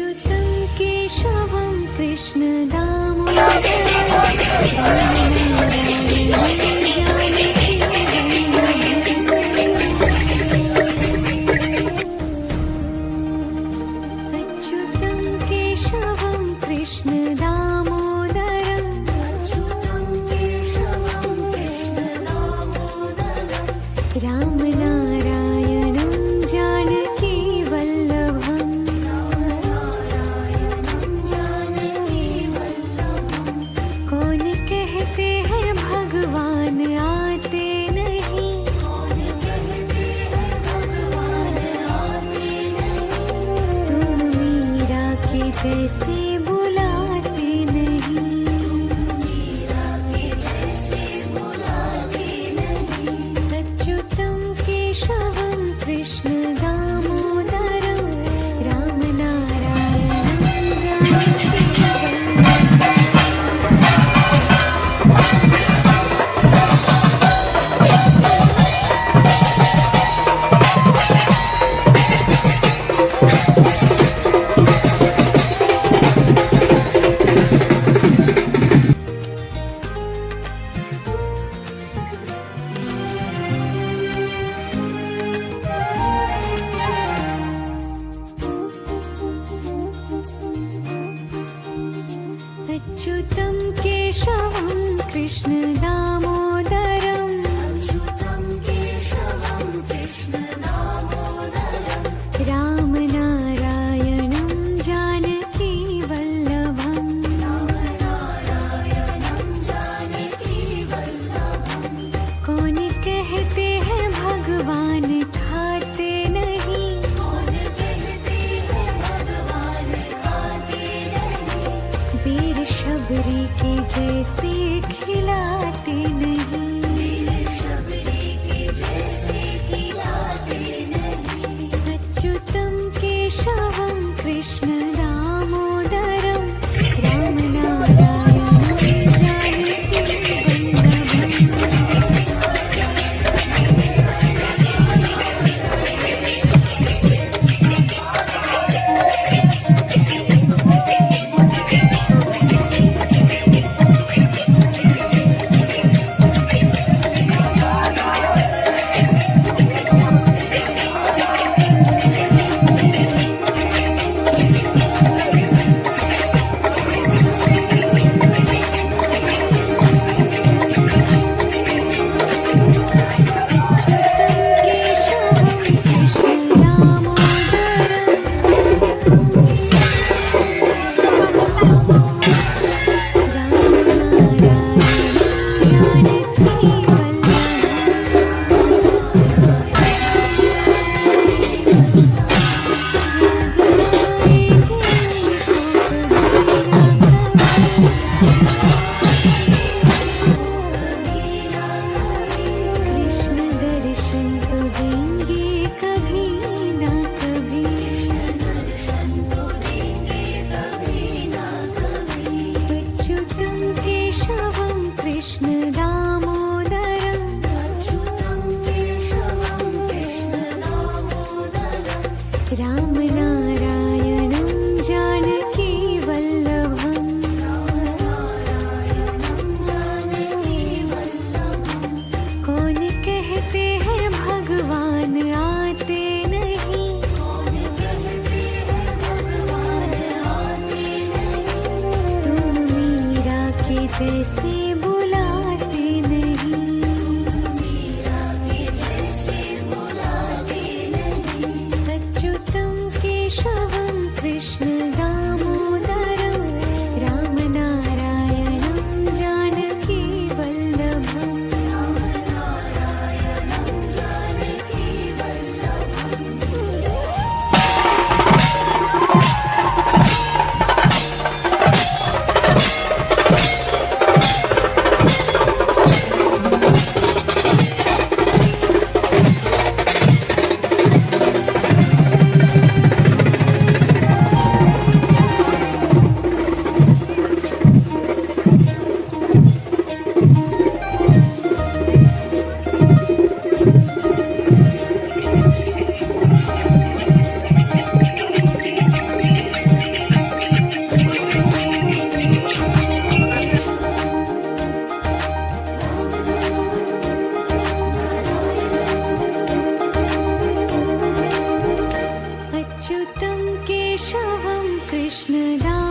अच्युतं केशवं कृष्ण अच्युतं केशवं कृष्ण दामोदरं रामनारायणं जानकी वल्लभम् कौन कहते हैं भगवान आते नहीं तुम मीरा के जैसे बुलाते नहीं अच्युतं केशवं कृष्ण दामोदरं रामनारायणं जानकी अच्युतं केशवं कृष्ण दामोदरं रामनारायणं जानकी वल्लभम् कौन कहते हैं भगवान खाते नहीं वीर शबरी के जैसे खिलाते नहीं अच्युतं केशवं कृष्ण दामोदरं रामनारायणं जानकी कृष्ण दर्शन तो देंगे कभी ना कभी अच्युतं केशवं कृष्ण दामोदरं रामनारायणं जानकी वल्लभम् कौन कहते हैं भगवान आते नहीं तुम मीरा के जैसे बुलाते नहीं अच्युतं केशवं कृष्ण दामोदरं रामनारायणं जानकी वल्लभम् कृष्ण दामोदरम्